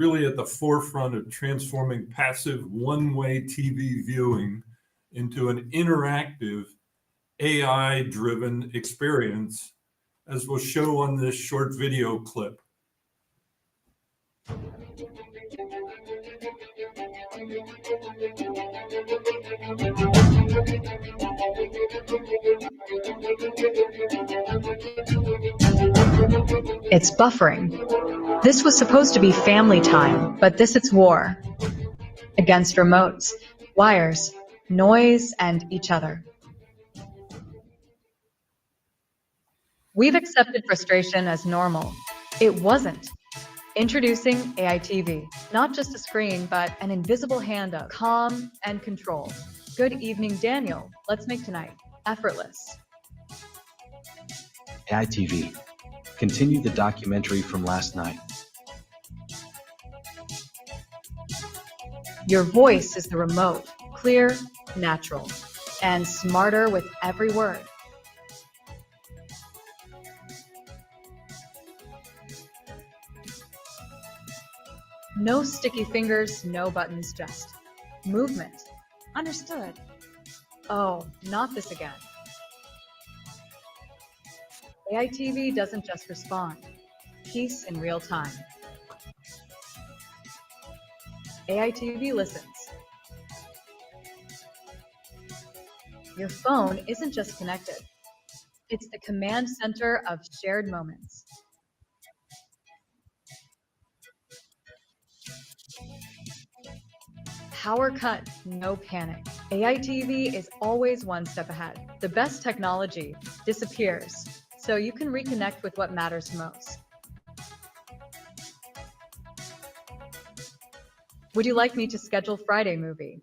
really at the forefront of transforming passive one-way TV viewing into an interactive AI-driven experience, as we'll show on this short video clip. It's buffering. This was supposed to be family time, but this it's war. Against remotes, wires, noise, and each other. We've accepted frustration as normal. It wasn't. Introducing AITV, not just a screen, but an invisible hand of calm and control. Good evening, Daniel. Let's make tonight effortless. AITV. Continue the documentary from last night. Your voice is the remote, clear, natural, and smarter with every word. No sticky fingers, no buttons, just movement. Understood. Oh, not this again. AITV doesn't just respond. Peace in real time. AITV listens. Your phone isn't just connected. It's the command center of shared moments. Power cut, no panic. AITV is always one step ahead. The best technology disappears, so you can reconnect with what matters most. Would you like me to schedule Friday movie?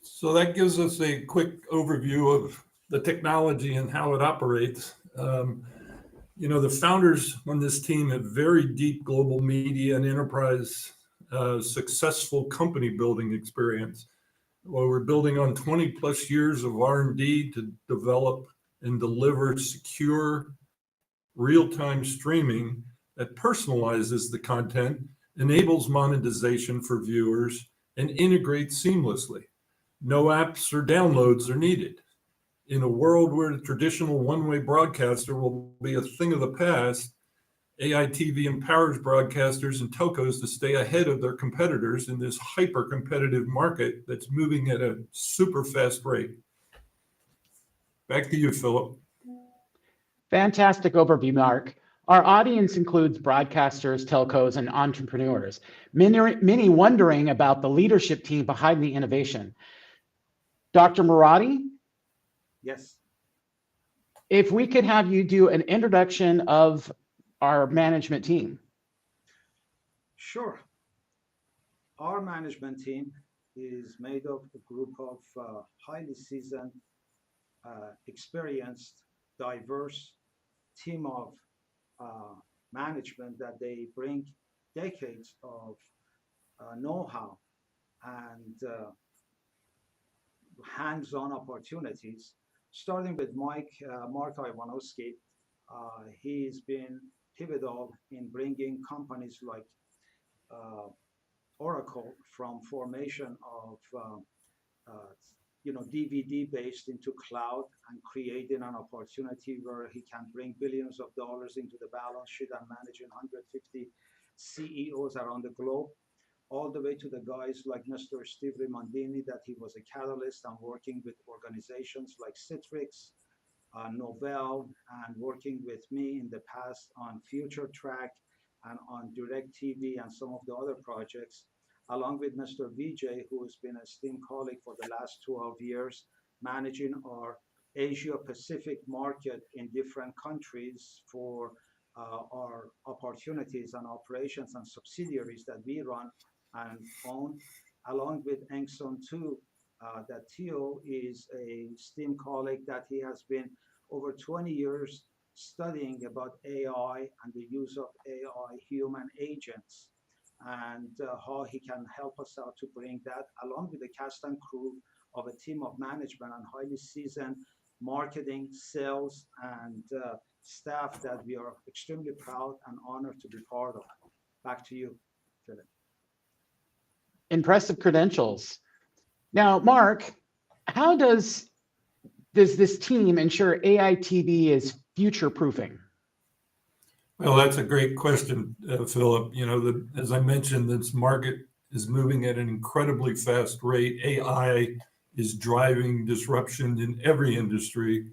So that gives us a quick overview of the technology and how it operates. The founders on this team have very deep global media and enterprise successful company building experience. Well, we're building on 20 plus years of R&D to develop and deliver secure real-time streaming that personalizes the content, enables monetization for viewers, and integrates seamlessly. No apps or downloads are needed. In a world where the traditional one-way broadcaster will be a thing of the past, AITV empowers broadcasters and telcos to stay ahead of their competitors in this hyper-competitive market that's moving at a super fast rate. Back to you, Philip. Fantastic overview, Mark. Our audience includes broadcasters, telcos, and entrepreneurs, many wondering about the leadership team behind the innovation. Dr. Murati? Yes. If we could have you do an introduction of our management team. Sure. Our management team is made of a group of highly seasoned, experienced, diverse team of management that they bring decades of know-how and hands-on opportunities, starting with Mark Iwanowski. He's been pivotal in bringing companies like Oracle from formation of DVD based into cloud and creating an opportunity where he can bring billions of dollars into the balance sheet and managing 150 CEOs around the globe, all the way to the guys like Mr. Steve Rimondini, that he was a catalyst and working with organizations like Citrix, Novell, and working with me in the past on Future Track and on DirecTV and some of the other projects, along with Mr. Vijay, who has been a esteemed colleague for the last 12 years, managing our Asia Pacific market in different countries for our opportunities and operations and subsidiaries that we run and own, along with Engson too, that Theo is a esteemed colleague that he has been over 20 years studying about AI and the use of AI human agents and how he can help us out to bring that, along with the cast and crew of a team of management and highly seasoned marketing, sales, and staff that we are extremely proud and honored to be part of. Back to you, Philip. Impressive credentials. Now, Mark, how does this team ensure AITV is future proofing? Well, that's a great question, Philip. As I mentioned, this market is moving at an incredibly fast rate. AI is driving disruption in every industry.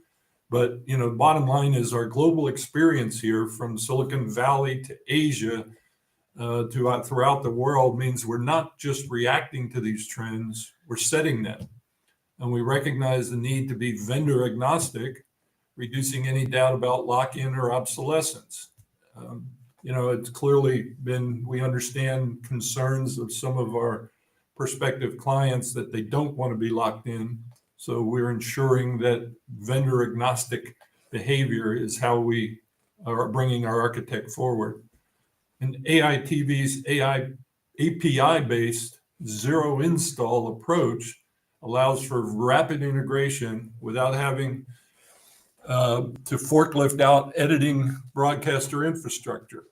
But, bottom line is our global experience here from Silicon Valley to Asia throughout the world means we're not just reacting to these trends, we're setting them. And we recognize the need to be vendor agnostic, reducing any doubt about lock-in or obsolescence. It's clearly been, we understand concerns of some of our prospective clients that they don't want to be locked in. So we're ensuring that vendor agnostic behavior is how we are bringing our architect forward. And AITV's AI API-based zero install approach allows for rapid integration without having to forklift out editing broadcaster infrastructure.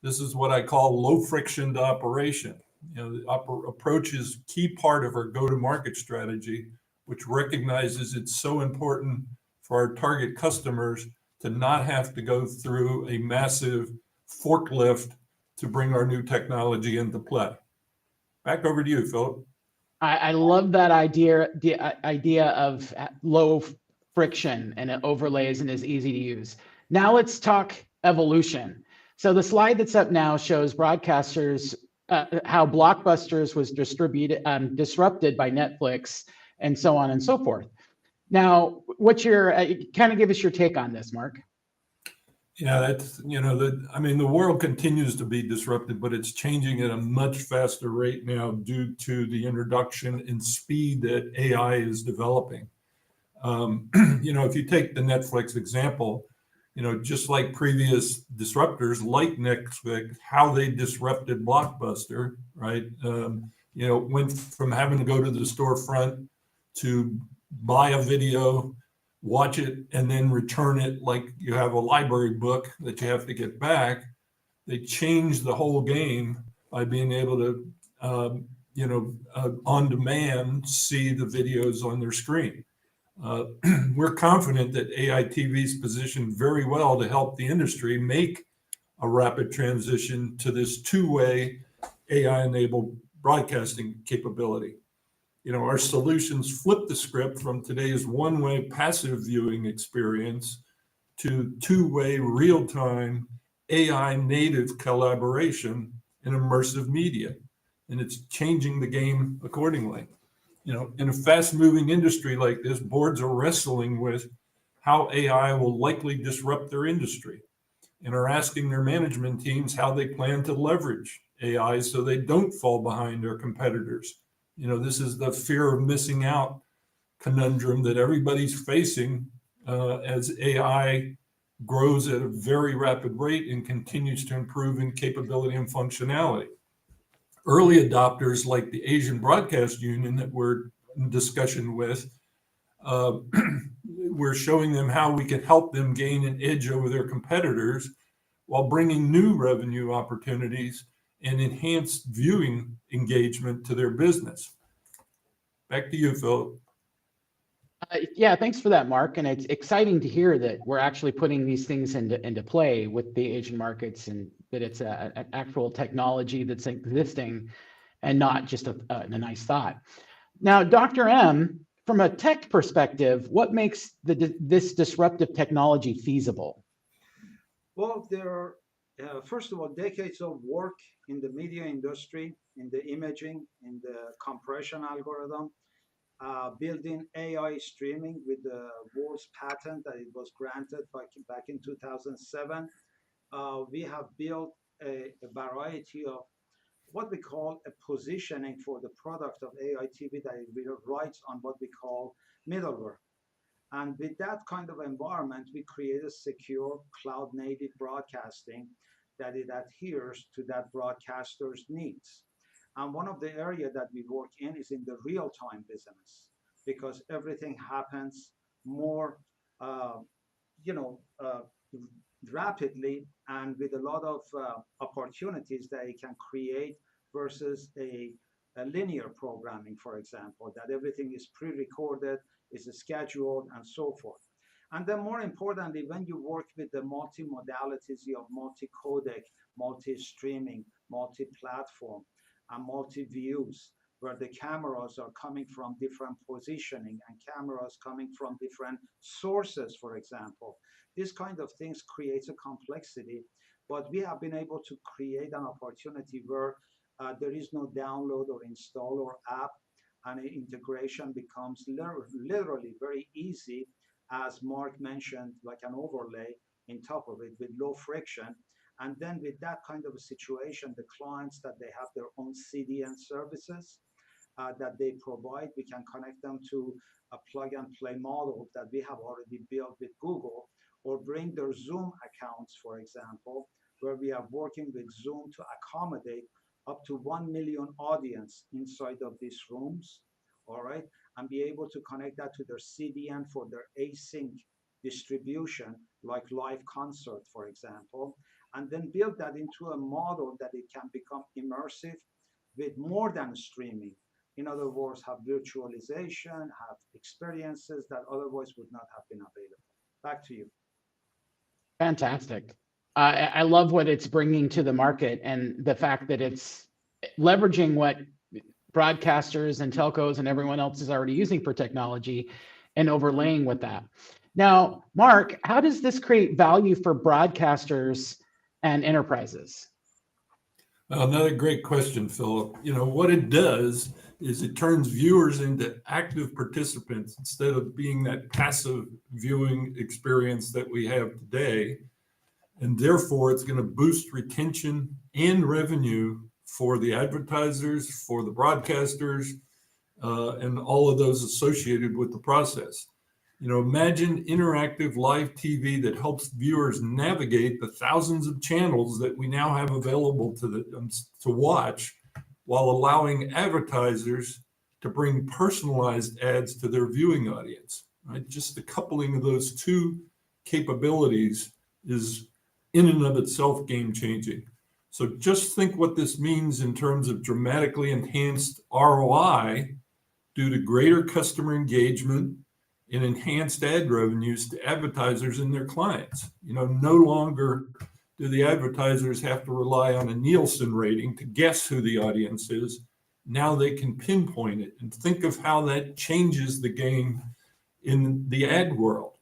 This is what I call low friction to operation. The approach is a key part of our go-to-market strategy, which recognizes it's so important for our target customers to not have to go through a massive forklift to bring our new technology into play. Back over to you, Philip. I love that idea, the idea of low friction, and it overlays and is easy to use. Now let's talk evolution. So the slide that's up now shows broadcasters, how Blockbusters was disrupted by Netflix and so on and so forth. Now, what's your, kind of give us your take on this, Mark? Yeah, that's, the world continues to be disrupted, but it's changing at a much faster rate now due to the introduction and speed that AI is developing. If you take the Netflix example, just like previous disruptors like Netflix, how they disrupted Blockbuster, right? Went from having to go to the storefront to buy a video, watch it, and then return it like you have a library book that you have to get back. They changed the whole game by being able to, on demand, see the videos on their screen. We're confident that AITV is positioned very well to help the industry make a rapid transition to this two-way AI-enabled broadcasting capability. Our solutions flip the script from today's one-way passive viewing experience to two-way real-time AI native collaboration in immersive media. And it's changing the game accordingly. In a fast-moving industry like this, boards are wrestling with how AI will likely disrupt their industry and are asking their management teams how they plan to leverage AI so they don't fall behind their competitors. This is the fear of missing out conundrum that everybody's facing as AI grows at a very rapid rate and continues to improve in capability and functionality. Early adopters like the Asian Broadcast Union that we're in discussion with, we're showing them how we can help them gain an edge over their competitors while bringing new revenue opportunities and enhanced viewing engagement to their business. Back to you, Philip. Yeah, thanks for that, Mark. And it's exciting to hear that we're actually putting these things into play with the Asian markets, and that it's an actual technology that's existing and not just a nice thought. Now, Dr. M, from a tech perspective, what makes this disruptive technology feasible? Well, there are, first of all, decades of work in the media industry, in the imaging, in the compression algorithm, building AI streaming with the world's patent that it was granted back in 2007. We have built a variety of what we call a positioning for the product of AITV that it writes on what we call middleware. And with that kind of environment, we create a secure cloud native broadcasting that it adheres to that broadcaster's needs. And one of the areas that we work in is in the real-time business, because everything happens more, you know, rapidly and with a lot of opportunities that it can create versus a linear programming, for example, that everything is pre-recorded, is scheduled, and so forth. And then more importantly, when you work with the multi-modalities of multi-codec, multi-streaming, multi-platform, and multi-views, where the cameras are coming from different positioning and cameras coming from different sources, for example, this kind of things creates a complexity. But we have been able to create an opportunity where there is no download or install or app, and integration becomes literally very easy, as Mark mentioned, like an overlay in top of it with low friction. And then with that kind of a situation, the clients that they have their own CDN services that they provide, we can connect them to a plug and play model that we have already built with Google, or bring their Zoom accounts, for example, where we are working with Zoom to accommodate up to 1 million audience inside of these rooms, all right, and be able to connect that to their CDN for their async distribution, like live concert, for example, and then build that into a model that it can become immersive with more than streaming. In other words, have virtualization, have experiences that otherwise would not have been available. Back to you. Fantastic. I love what it's bringing to the market, and the fact that it's leveraging what broadcasters and telcos and everyone else is already using for technology and overlaying with that. Now, Mark, how does this create value for broadcasters and enterprises? Another great question, Philip. You know, what it does is it turns viewers into active participants instead of being that passive viewing experience that we have today. And therefore, it's going to boost retention and revenue for the advertisers, for the broadcasters, and all of those associated with the process. You know, imagine interactive live TV that helps viewers navigate the thousands of channels that we now have available to watch, while allowing advertisers to bring personalized ads to their viewing audience. Right? Just the coupling of those two capabilities is in and of itself game-changing. So just think what this means in terms of dramatically enhanced ROI due to greater customer engagement and enhanced ad revenues to advertisers and their clients. You know, no longer do the advertisers have to rely on a Nielsen rating to guess who the audience is. Now they can pinpoint it, and think of how that changes the game in the ad world.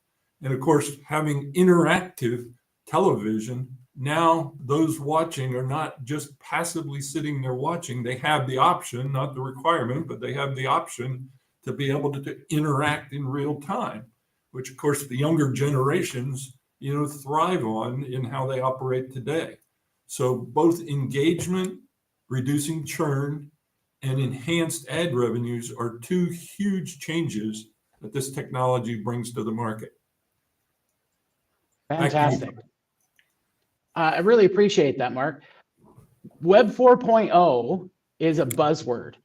And of course, having interactive television, now those watching are not just passively sitting there watching. They have the option, not the requirement, but they have the option to be able to interact in real time, which of course the younger generations, you know, thrive on in how they operate today. So both engagement, reducing churn, and enhanced ad revenues are two huge changes that this technology brings to the market. Fantastic. I really appreciate that, Mark. Web 4.0 is a buzzword.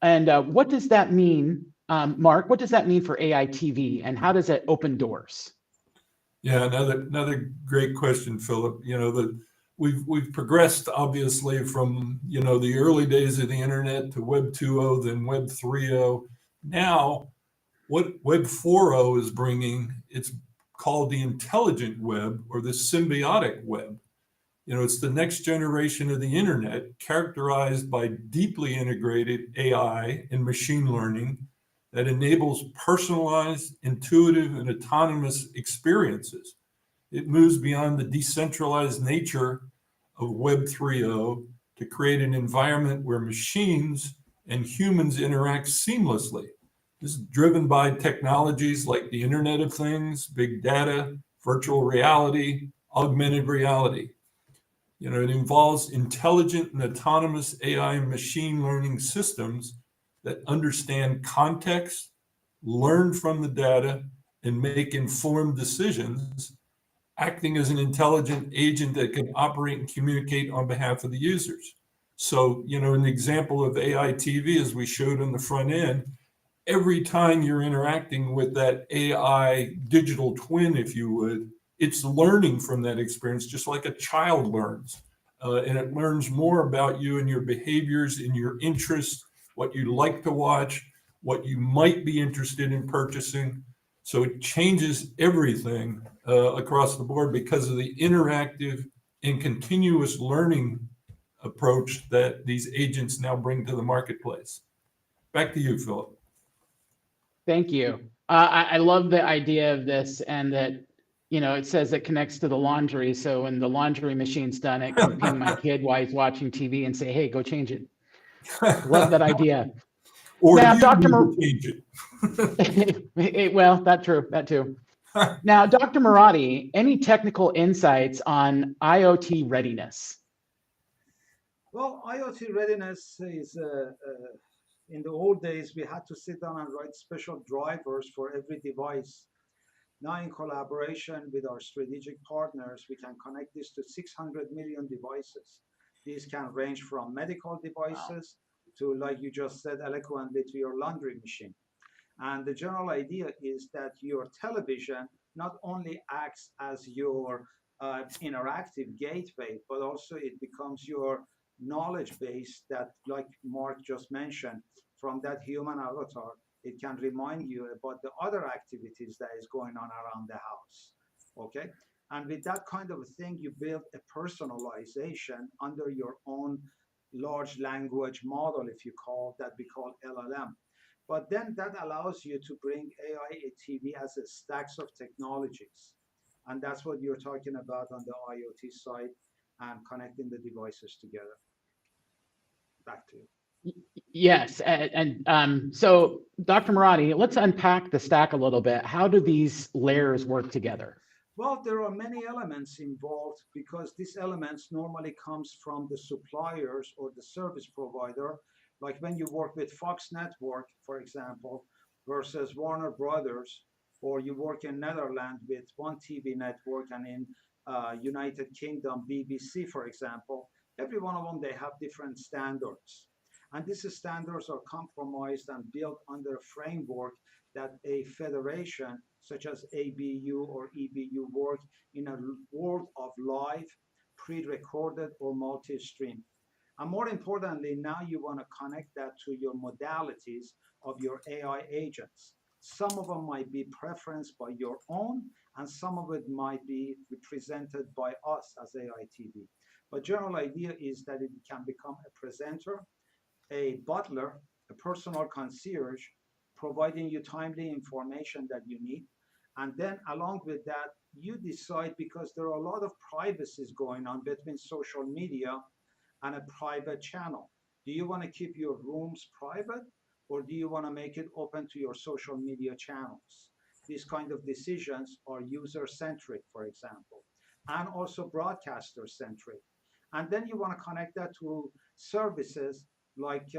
And what does that mean, Mark? What does that mean for AITV, and how does it open doors? Yeah, another great question, Philip. You know, we've progressed obviously from, you know, the early days of the internet to Web 2.0, then Web 3.0. Now, what Web 4.0 is bringing, it's called the intelligent web, or the symbiotic web. You know, it's the next generation of the internet, characterized by deeply integrated AI and machine learning that enables personalized, intuitive, and autonomous experiences. It moves beyond the decentralized nature of Web 3.0 to create an environment where machines and humans interact seamlessly. This is driven by technologies like the Internet of Things, big data, virtual reality, augmented reality. You know, it involves intelligent and autonomous AI and machine learning systems that understand context, learn from the data, and make informed decisions, acting as an intelligent agent that can operate and communicate on behalf of the users. So, you know, an example of AITV, as we showed on the front end, every time you're interacting with that AI digital twin, if you would, it's learning from that experience, just like a child learns. And it learns more about you and your behaviors and your interests, what you like to watch, what you might be interested in purchasing. So it changes everything across the board because of the interactive and continuous learning approach that these agents now bring to the marketplace. Back to you, Philip. Thank you. I love the idea of this, and that, it says it connects to the laundry. So when the laundry machine's done, it can ping my kid while he's watching TV and say, "Hey, go change it." Love that idea. Or Now, you Dr. need to change it. Well, that too. Now, Dr. Murati, any technical insights on IoT readiness? Well, IoT readiness is, in the old days, we had to sit down and write special drivers for every device. Now, in collaboration with our strategic partners, we can connect this to 600 million devices. These can range from medical devices to, like you just said eloquently, to your laundry machine. And the general idea is that your television not only acts as your interactive gateway, but also it becomes your knowledge base that, like Mark just mentioned, from that human avatar, it can remind you about the other activities that is going on around the house. Okay. And with that kind of a thing, you build a personalization under your own large language model, if you call that, we call LLM. But then that allows you to bring AITV as a stacks of technologies. And that's what you're talking about on the IoT side and connecting the devices together. Back to you. Yes, and so Dr. Murati, let's unpack the stack a little bit. How do these layers work together? Well, there are many elements involved because these elements normally comes from the suppliers or the service provider. Like when you work with Fox Network, for example, versus Warner Brothers, or you work in Netherlands with one TV network, and in United Kingdom, BBC, for example, every one of them, they have different standards. And these standards are compromised and built under a framework that a federation such as ABU or EBU work in a world of live, pre-recorded or multi-stream. And more importantly, now you want to connect that to your modalities of your AI agents. Some of them might be preferenced by your own, and some of it might be represented by us as AITV. But general idea is that it can become a presenter, a butler, a personal concierge, providing you timely information that you need. And then along with that, you decide, because there are a lot of privacies going on between social media and a private channel. Do you want to keep your rooms private, or do you want to make it open to your social media channels? These kind of decisions are user-centric, for example, and also broadcaster-centric. And then you want to connect that to services like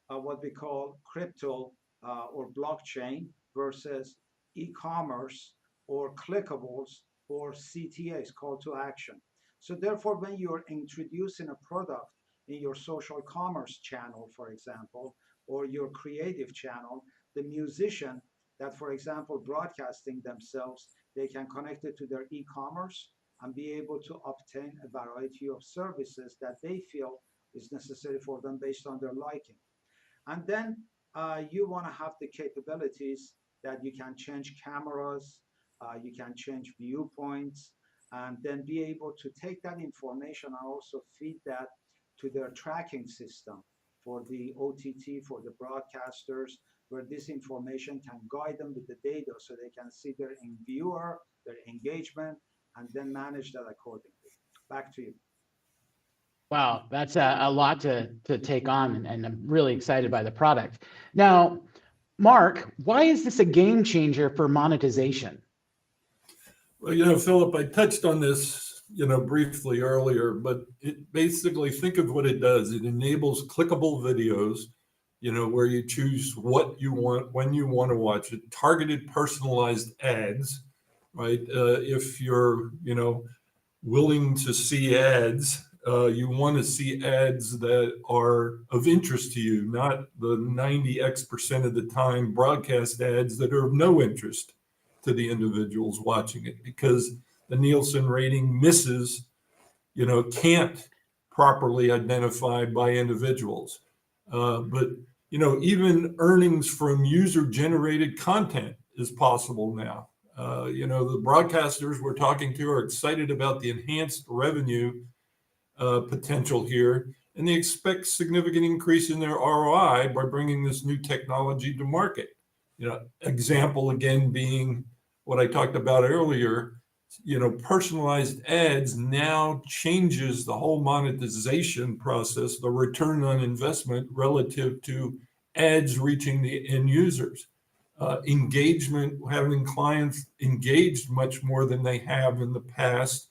what we call crypto or blockchain versus e-commerce or clickables or CTAs, call to action. So therefore, when you're introducing a product in your social commerce channel, for example, or your creative channel, the musician that, for example, broadcasting themselves, they can connect it to their e-commerce and be able to obtain a variety of services that they feel is necessary for them based on their liking. And then you want to have the capabilities that you can change cameras, you can change viewpoints, and then be able to take that information and also feed that to their tracking system for the OTT, for the broadcasters, where this information can guide them with the data so they can see their viewer, their engagement, and then manage that accordingly. Back to you. Wow, that's a lot to take on, and I'm really excited by the product. Now, Mark, why is this a game changer for monetization? Well, Philip, I touched on this, briefly earlier, but it basically, think of what it does. It enables clickable videos, where you choose what you want, when you want to watch it, targeted personalized ads, right? If you're, willing to see ads, You want to see ads that are of interest to you, not the 90x% of the time broadcast ads that are of no interest to the individuals watching it, because the Nielsen rating misses, can't properly identify by individuals. But even earnings from user-generated content is possible now. The broadcasters we're talking to are excited about the enhanced revenue potential here, and they expect significant increase in their ROI by bringing this new technology to market. Example again being what I talked about earlier. Personalized ads now changes the whole monetization process, the return on investment relative to ads reaching the end users. Engagement, having clients engaged much more than they have in the past,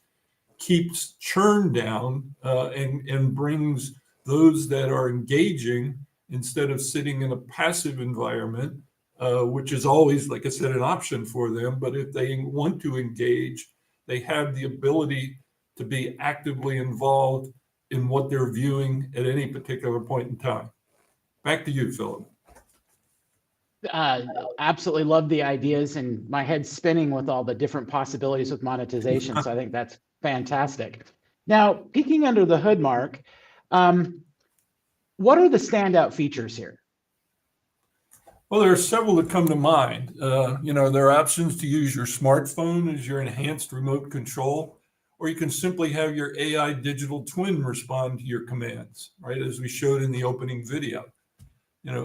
keeps churn down and brings those that are engaging instead of sitting in a passive environment, which is always, like I said, an option for them. But if they want to engage, they have the ability to be actively involved in what they're viewing at any particular point in time. Back to you, Philip. Absolutely love the ideas, and my head's spinning with all the different possibilities with monetization. So I think that's fantastic. Now, peeking under the hood, Mark, what are the standout features here? Well, there are several that come to mind. There are options to use your smartphone as your enhanced remote control, or you can simply have your AI digital twin respond to your commands, right, as we showed in the opening video.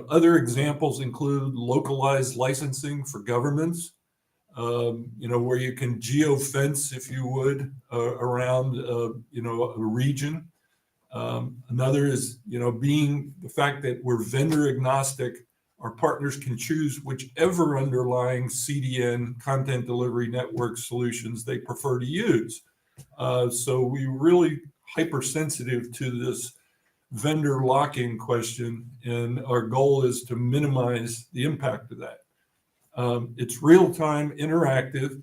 Other examples include localized licensing for governments, where you can geofence, if you would, around, a region. Another is, being the fact that we're vendor agnostic. Our partners can choose whichever underlying CDN, content delivery network solutions, they prefer to use. So we really hypersensitive to this vendor lock-in question, and our goal is to minimize the impact of that. It's real-time, interactive,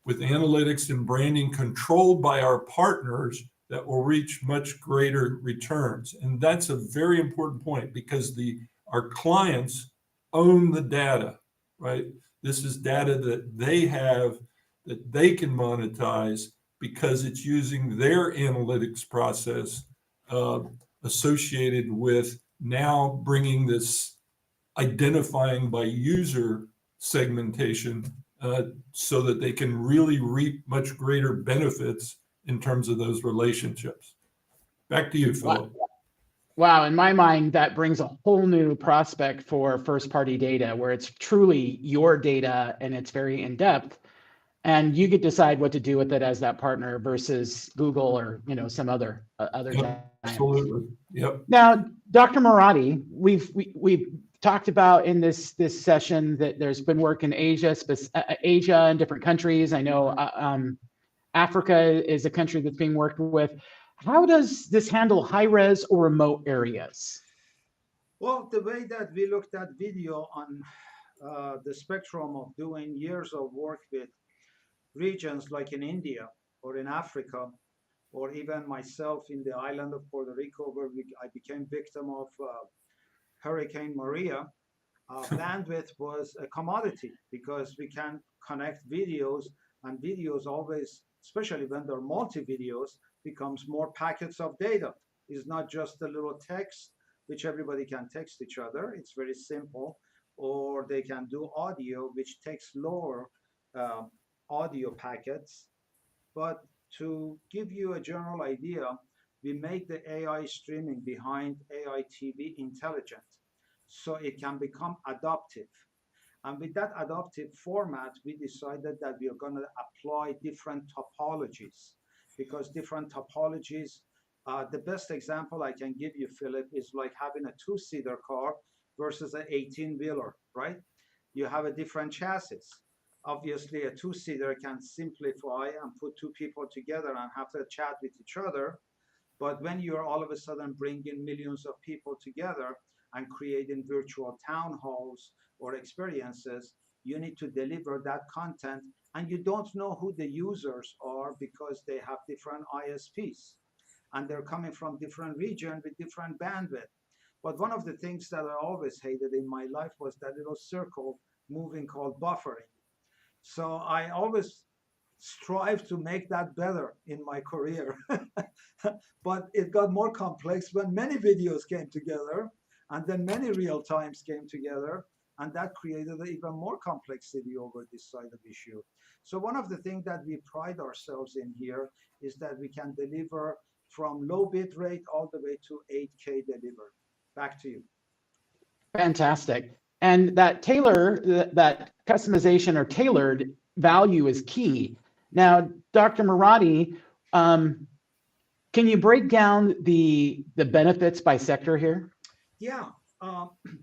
with analytics and branding controlled by our partners that will reach much greater returns. And that's a very important point, because our clients own the data, right? This is data that they have that they can monetize because it's using their analytics process associated with now bringing this identifying by user segmentation so that they can really reap much greater benefits in terms of those relationships. Back to you, Philip. Wow, in my mind, that brings a whole new prospect for first-party data, where it's truly your data and it's very in-depth, and you could decide what to do with it as that partner versus Google or some other giant. Absolutely. Yep. Now, Dr. Murati, we've talked about in this session that there's been work in Asia and different countries. I know Africa is a country that's being worked with. How does this handle high-res or remote areas? Well, the way that we looked at video on the spectrum of doing years of work with regions like in India or in Africa, or even myself in the island of Puerto Rico, where I became victim of Hurricane Maria, bandwidth was a commodity, because we can connect videos, and videos always, especially when they're multi-videos, becomes more packets of data. It's not just a little text, which everybody can text each other. It's very simple. Or they can do audio, which takes lower audio packets. But to give you a general idea, we make the AI streaming behind AITV intelligent, so it can become adaptive. And with that adaptive format, we decided that we are going to apply different topologies, because different topologies, the best example I can give you, Philip, is like having a two-seater car versus an 18-wheeler, right? You have a different chassis. Obviously, a two-seater can simplify and put two people together and have to chat with each other. But when you're all of a sudden bringing millions of people together and creating virtual town halls or experiences, you need to deliver that content, and you don't know who the users are because they have different ISPs. and they're coming from different region with different bandwidth. But one of the things that I always hated in my life was that little circle moving called buffering. So I always strive to make that better in my career. But it got more complex when many videos came together and then many real times came together. And that created even more complexity over this side of issue. So one of the things that we pride ourselves in here is that we can deliver from low bit rate all the way to 8K delivered. Back to you. Fantastic. And that that customization or tailored value is key. Now, Dr. Murati, can you break down the benefits by sector here? Yeah,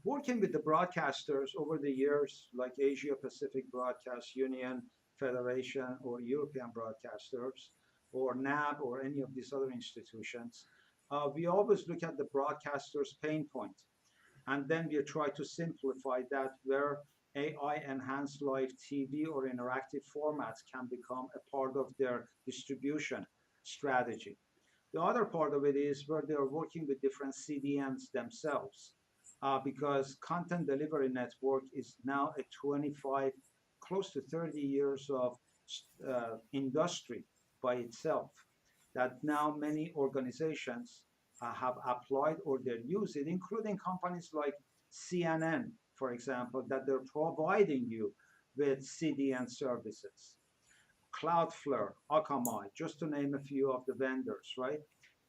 working with the broadcasters over the years, like Asia Pacific Broadcast Union Federation or European Broadcasters or NAB or any of these other institutions, we always look at the broadcasters' pain point. And then we try to simplify that where AI enhanced live TV or interactive formats can become a part of their distribution strategy. The other part of it is where they're working with different CDNs themselves, because content delivery network is now a 25, close to 30 years of industry by itself, that now many organizations have applied or they're using, including companies like CNN, for example, that they're providing you with CDN services. Cloudflare, Akamai, just to name a few of the vendors, right?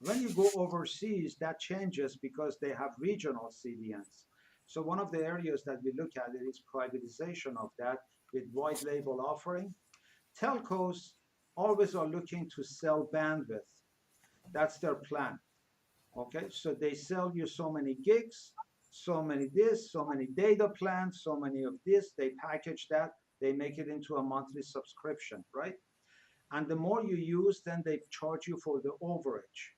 When you go overseas, that changes because they have regional CDNs. So one of the areas that we look at is privatization of that with white label offering. Telcos always are looking to sell bandwidth. That's their plan. Okay, so they sell you so many gigs, so many this, so many data plans, so many of this. They package that, they make it into a monthly subscription, right? And the more you use, then they charge you for the overage.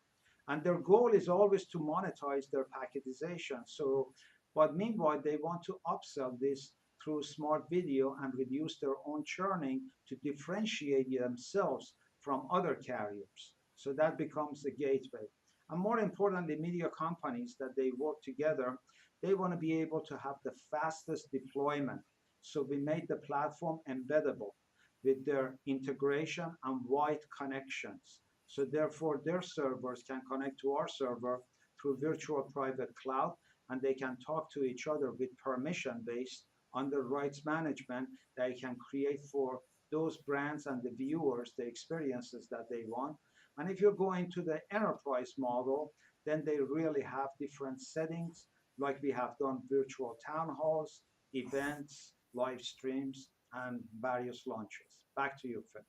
And their goal is always to monetize their packetization. So, but meanwhile, they want to upsell this through smart video and reduce their own churning to differentiate themselves from other carriers. So that becomes a gateway. And more importantly, media companies that they work together, they want to be able to have the fastest deployment. So we made the platform embeddable with their integration and wide connections. So therefore, their servers can connect to our server through virtual private cloud, and they can talk to each other with permission-based under rights management that you can create for those brands and the viewers, the experiences that they want. And if you're going to the enterprise model, then they really have different settings, like we have done virtual town halls, events, live streams, and various launches. Back to you, Phil.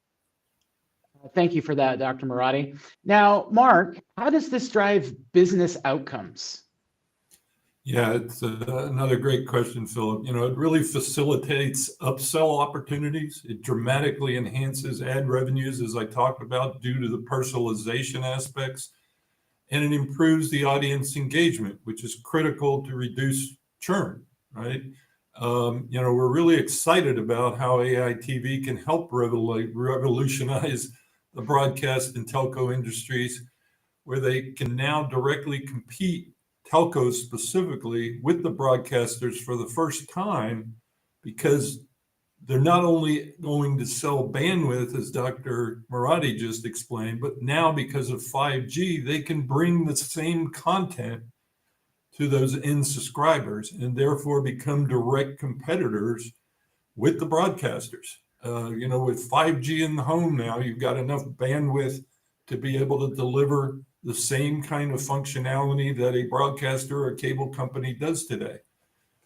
Thank you for that, Dr. Murati. Now, Mark, how does this drive business outcomes? Yeah, it's another great question, Philip. You know, it really facilitates upsell opportunities. It dramatically enhances ad revenues, as I talked about, due to the personalization aspects. And it improves the audience engagement, which is critical to reduce churn, right? You know, we're really excited about how AITV can help revolutionize the broadcast and telco industries, where they can now directly compete, telcos specifically, with the broadcasters for the first time, because they're not only going to sell bandwidth, as Dr. Murati just explained, but now because of 5G, they can bring the same content to those end subscribers and therefore become direct competitors with the broadcasters. You know, with 5G in the home now, you've got enough bandwidth to be able to deliver the same kind of functionality that a broadcaster or cable company does today.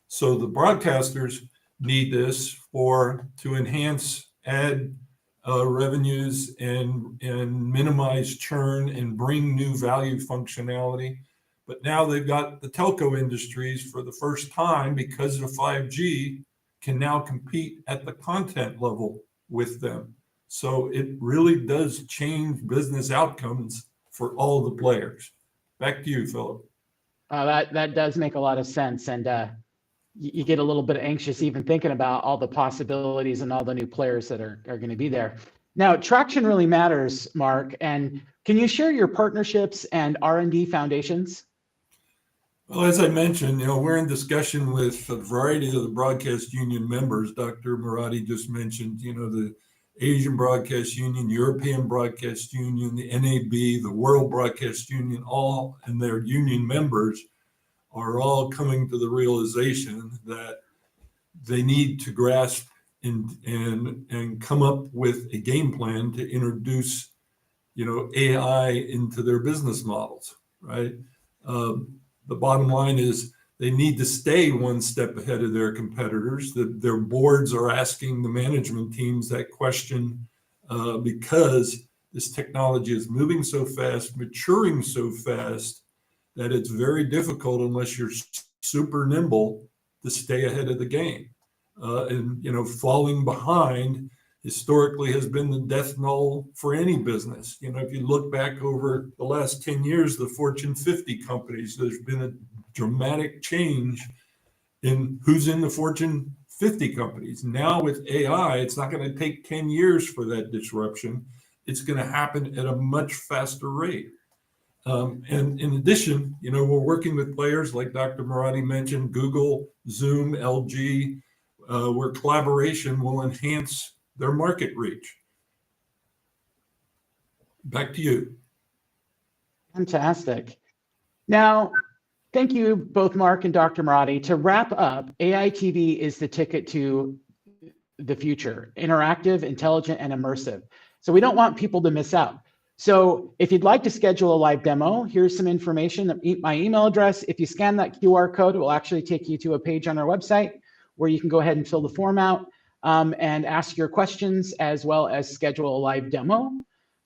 So the broadcasters need this to enhance ad revenues and minimize churn and bring new value functionality. But now they've got the telco industries for the first time, because of 5G, can now compete at the content level with them. So it really does change business outcomes for all the players. Back to you, Philip. That does make a lot of sense. And you get a little bit anxious even thinking about all the possibilities and all the new players that are going to be there. Now, traction really matters, Mark. And can you share your partnerships and R&D foundations? Well, as I mentioned, we're in discussion with a variety of the broadcast union members. Dr. Murati just mentioned, the Asian Broadcast Union, European Broadcast Union, the NAB, the World Broadcast Union, all and their union members are all coming to the realization that they need to grasp and come up with a game plan to introduce, AI into their business models, right? The bottom line is they need to stay one step ahead of their competitors. Their boards are asking the management teams that question because this technology is moving so fast, maturing so fast, that it's very difficult unless you're super nimble to stay ahead of the game. And falling behind historically has been the death knell for any business. If you look back over the last 10 years, the Fortune 50 companies, there's been a dramatic change in who's in the Fortune 50 companies. Now with AI, it's not going to take 10 years for that disruption. It's going to happen at a much faster rate. And in addition, we're working with players like Dr. Murati mentioned, Google, Zoom, LG, where collaboration will enhance their market reach. Back to you. Fantastic. Now, thank you both, Mark and Dr. Murati. To wrap up, AITV is the ticket to the future, interactive, intelligent, and immersive. So we don't want people to miss out. So if you'd like to schedule a live demo, here's some information, my email address. If you scan that QR code, it will actually take you to a page on our website where you can go ahead and fill the form out and ask your questions, as well as schedule a live demo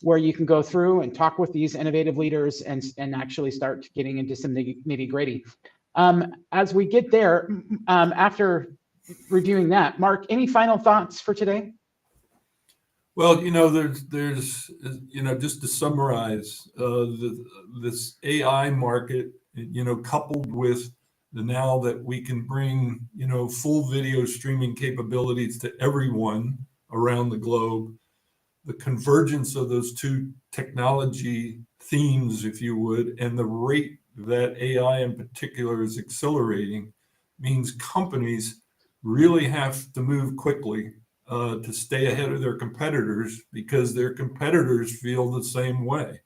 where you can go through and talk with these innovative leaders and actually start getting into some nitty gritty. As we get there, after reviewing that, Mark, any final thoughts for today? Well, there's just to summarize, this AI market, coupled with now that we can bring, full video streaming capabilities to everyone around the globe, the convergence of those two technology themes, if you would, and the rate that AI in particular is accelerating means companies really have to move quickly to stay ahead of their competitors, because their competitors feel the same way.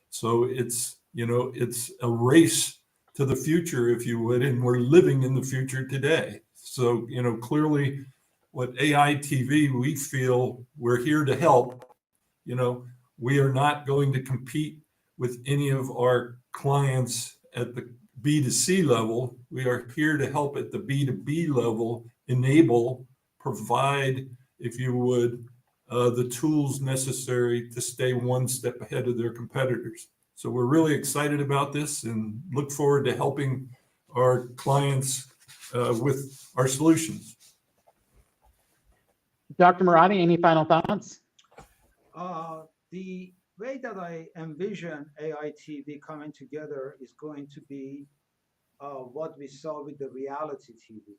So it's a race to the future, if you would, and we're living in the future today. So clearly, what AITV, we feel we're here to help. We are not going to compete with any of our clients at the B2C level. We are here to help at the B2B level, enable, provide, if you would, the tools necessary to stay one step ahead of their competitors. So we're really excited about this and look forward to helping our clients with our solutions. Dr. Murati, any final thoughts? The way that I envision AITV coming together is going to be what we saw with the reality TV.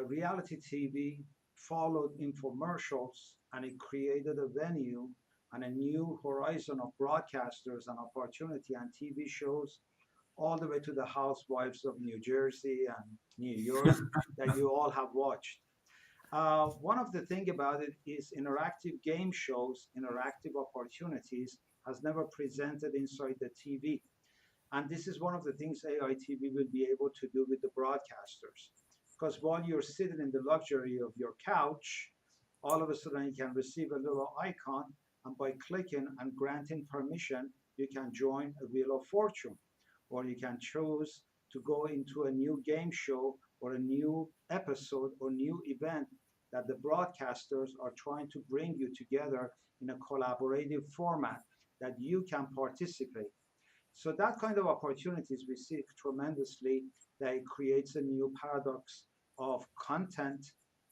Reality TV followed infomercials, and it created a venue and a new horizon of broadcasters and opportunity and TV shows, all the way to the housewives of New Jersey and New York that you all have watched. One of the things about it is interactive game shows, interactive opportunities has never presented inside the TV. And this is one of the things AITV will be able to do with the broadcasters. Because while you're sitting in the luxury of your couch, all of a sudden you can receive a little icon, and by clicking and granting permission, you can join a Wheel of Fortune, or you can choose to go into a new game show or a new episode or new event that the broadcasters are trying to bring you together in a collaborative format that you can participate. So that kind of opportunities we see tremendously, that it creates a new paradox of content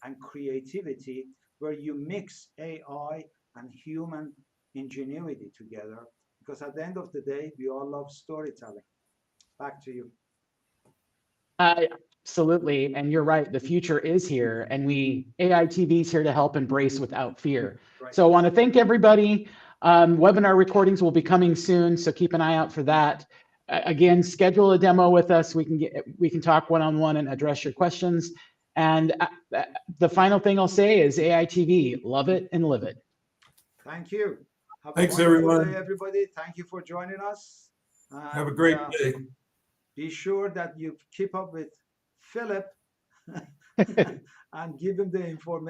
and creativity, where you mix AI and human ingenuity together, because at the end of the day, we all love storytelling. Back to you. Absolutely. And you're right. The future is here, and AITV is here to help embrace without fear. Right. So I want to thank everybody. Webinar recordings will be coming soon, so keep an eye out for that. Again, schedule a demo with us. We can talk one-on-one and address your questions. And the final thing I'll say is AITV, love it and live it. Thank you. Thanks, a wonderful everyone. day, everybody. Thank you for joining us. Have a great And, day. Be sure that you keep up with Philip and give him the information.